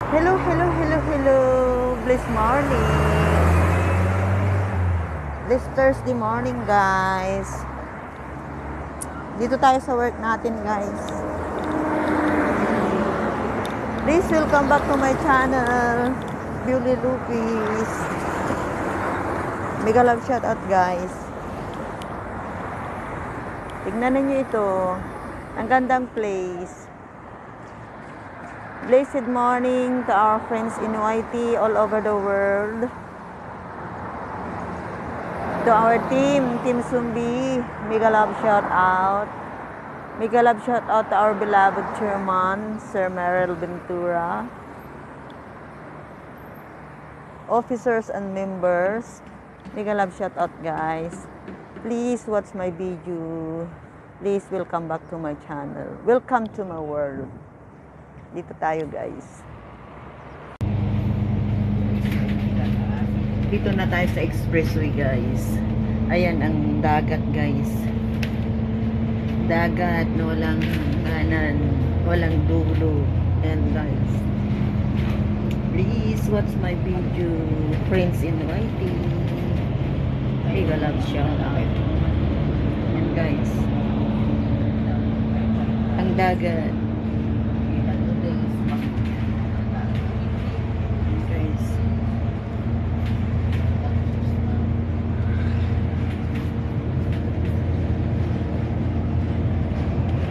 Hello, hello, hello, hello. Blessed morning. This Thursday morning, guys. Dito tayo sa work natin, guys. Please welcome back to my channel, Beauty Lupis. Mega love shout out, guys. Tignan niyo ito. Ang gandang place. Blessed morning to our friends in YT all over the world. To our team Sumbi, mega love shout out. Mega love shout out to our beloved chairman, Sir Merrill Ventura. Officers and members, mega love shout out, guys. Please watch my video. Please welcome back to my channel. Welcome to my world. Dito tayo, guys. Dito na tayo sa expressway, guys. Ayan ang dagat, guys. Dagat na walang kanan, walang dulo. And guys, please watch my video. Friends in writing. Mega love shout out. And guys, ang dagat.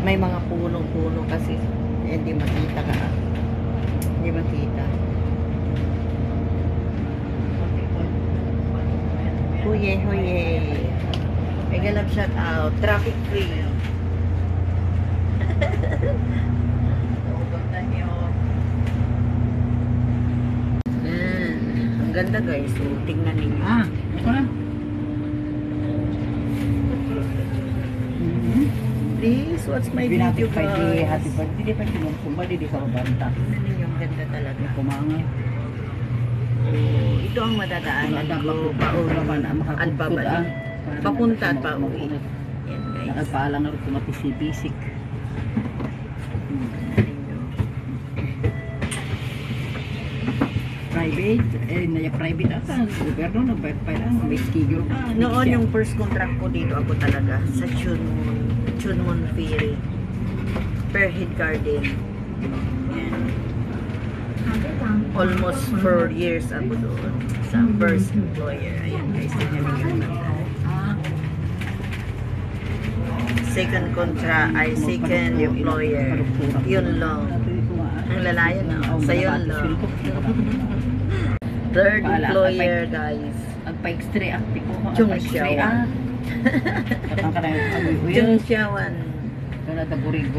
May mga puno-puno kasi hindi makita ka. Hindi makita. Huye, huye. Mega love shout out. Traffic free. Ang ganda, guys. So, tingnan ninyo. Ito na. Please watch my video, guys. Happy birthday. Di pa sinumsumba. Di sa kabanta. Tingnan ninyo. Ang ganda talaga. Kumanga. Ito ang madadaanan ko. Pauwi. At pabalik. Papunta at pauwi. Yan, guys. Nakapaalang na rin kumapisik-pisik. Private, private ata. Gobyerno, nagbayad pa lang. May schedule ka. Noon yung first contract ko dito ako talaga sa Chunmun Ferry. Per head garden. Yan. Almost 4 years ako doon sa first employer. Ayan, guys, tignan niyo yung ganda. Second second employer. Yun lang. Ang lalayo na. Sa yun lang. Third employer, guys. Agpa-extra ko. Chung Xiawan. Chung Xiawan.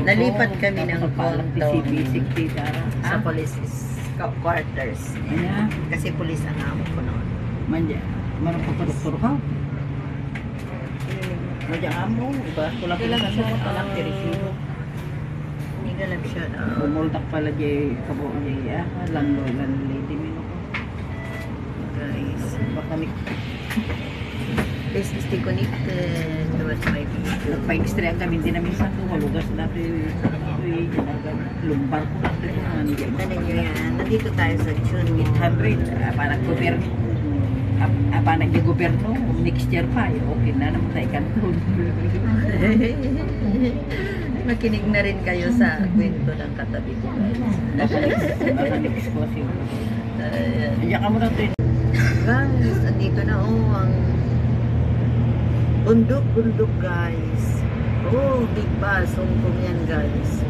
Nalipat kami ng condo sa police quarters. Kasi police ang amo ko noon. Manja, meron po doktor ka? Manja amo, iba? Kailan siya palang tirisibo. Hindi ka lang siya na. Bumultak pala di kabo di lang lady mino ko. Guys, Baka ni please stay connected to watch my video. nagpa-extra kami din namin sa walugas dati. Lumbar ko na dito. Tignan ninyo yan. Nandito tayo sa June 800 para gobyerno. Apa naging gobyerno next year pa. Okay na naman tayo kanton. Makinig na rin kayo sa kwento ng katabi ko, guys. Baka next ko siya. Iyak ka mo na ito. Guys, andito na ang bundok, guys. Oh, big bus. Hongkong yan, guys.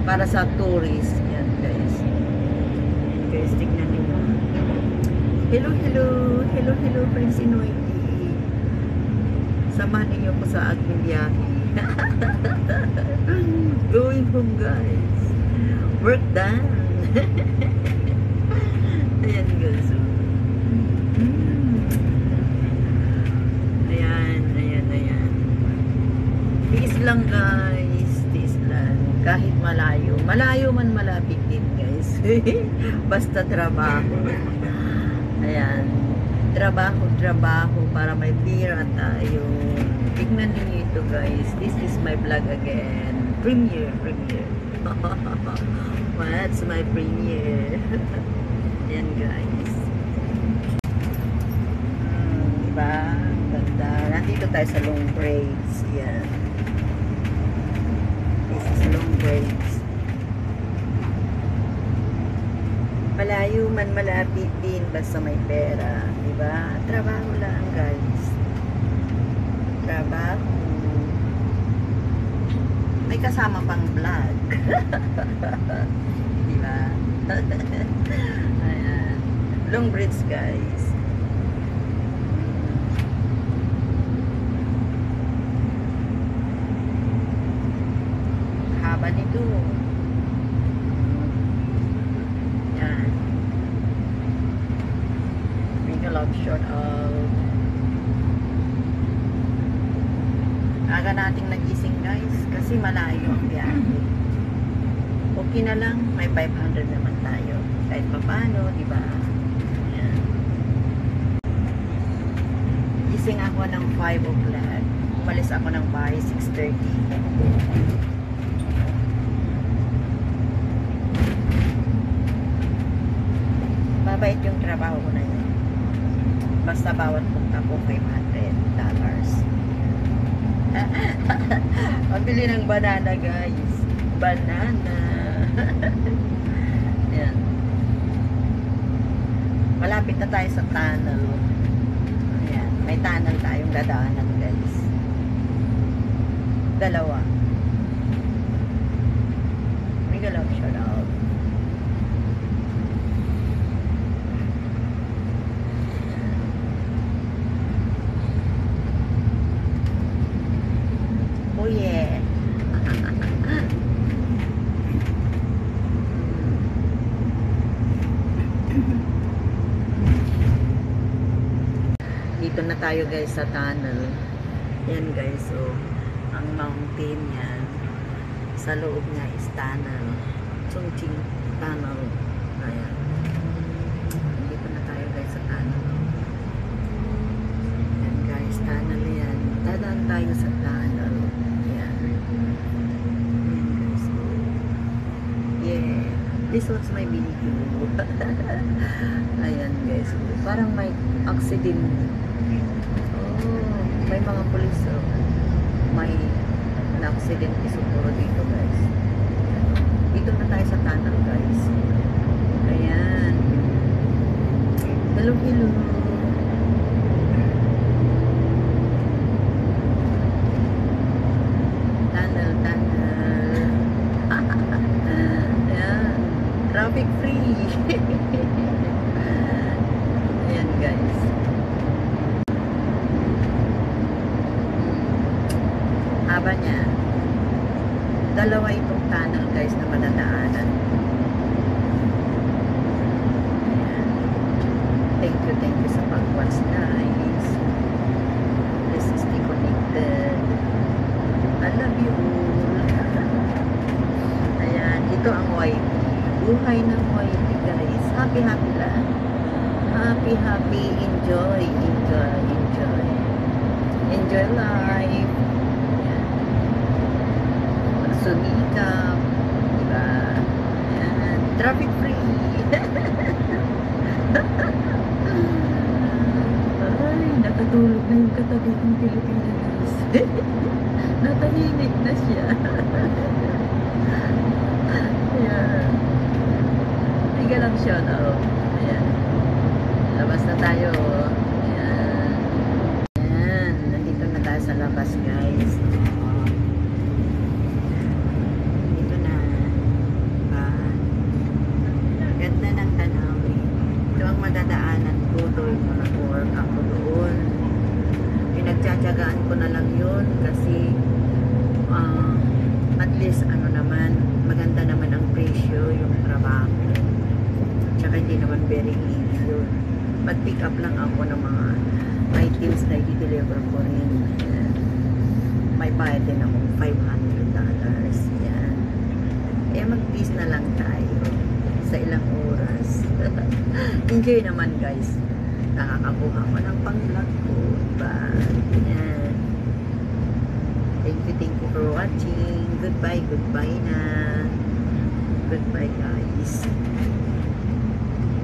Para sa tourist. Yan, guys. Guys, tignan niyo. Hello, hello. Hello, hello, friends in YT. Samahan niyo ko sa aking biyahe. Going home, guys. Work done. Ayan, guys. Ayan. Tiis lang, guys. Tiis lang. Kahit malayo. Malayo man malapit din, guys. Basta trabaho. Ayan. Trabaho para may pira tayo. Tignan niyo ito, guys. This is my vlog again. Premiere. What's my premiere? Yan guys. Diba? Ganda. Nandito tayo sa long braids. Yan. This is long braids. Malayo man malapit din basta may pera. Diba? Trabaho lang guys. Trabaho. May kasama pang vlog. Diba? Ayan. Long braids guys. Haba nito. Yan. Make a love short of aga nating nagising guys kasi malayo ang biyahe. Okay na lang, may 500 naman tayo. Kahit pa paano, di ba? Ayan. Gising ako ng 5 o'clock. Umalis ako ng bahay 6:30. Mabait yung trabaho ko na yun. Basta bawat punta ko $500. Ang bili ng banana guys. Banana. Yan. Malapit na tayo sa tunnel. Ayan. May tunnel tayong dadaanan guys. Dalawa. May galaw shout out. Oh yeah. Dito na tayo guys sa tunnel. Yan guys, so ang mountain yan. Sa loob niya is tunnel. Chongqing tunnel. Ayan. Dito na tayo guys sa tunnel. Yan guys, tunnel yan. Dadaan tayo sa tunnel. Yan. Yan guys. So, yeah. This was my video. Ayan guys. So, parang may accident. Oh, may mga pulis. Oh. May na-accident siguro dito guys. Dito na tayo sa tunnel guys. Ayan. Hello, hello. Tunnel, tunnel. Ayan. Traffic free. Ayan guys. Haba niya. Dalawa itong tunnel guys na madadaanan. Ayan. Thank you sa pag-watch guys. Please stay connected. I love you all. Ayan, ito ang YT. Buhay ng YT guys. Happy lang. Happy, enjoy. Enjoy life. Sumikap, diba? Ayan. Traffic free. Ay, nakatulog na yung katabi kong Pilipinas. Natahimik na siya. Ayan. Tiga lang siya, no? Ayan. Labas na tayo. Ayan. Ayan. Nandito na tayo sa labas, guys. Madadaanan ko doon mo nag-work ako doon. Pinagtsatsagaan ko na lang yun kasi at least ano naman, maganda naman ang presyo yung trabaho. Tsaka hindi naman very easy yun. Mag-pick up lang ako ng mga items na i-deliver ko rin. Ayan. May bayad din akong $500. Yan. Kaya mag-peace na lang tayo sa ilang oras. Enjoy naman guys. Nakakakuha ko ng pang-vlog ko. Diba? Yan. Thank you for watching. Goodbye na. Goodbye guys.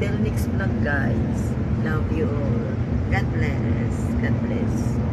Till next vlog guys. Love you all. God bless. God bless.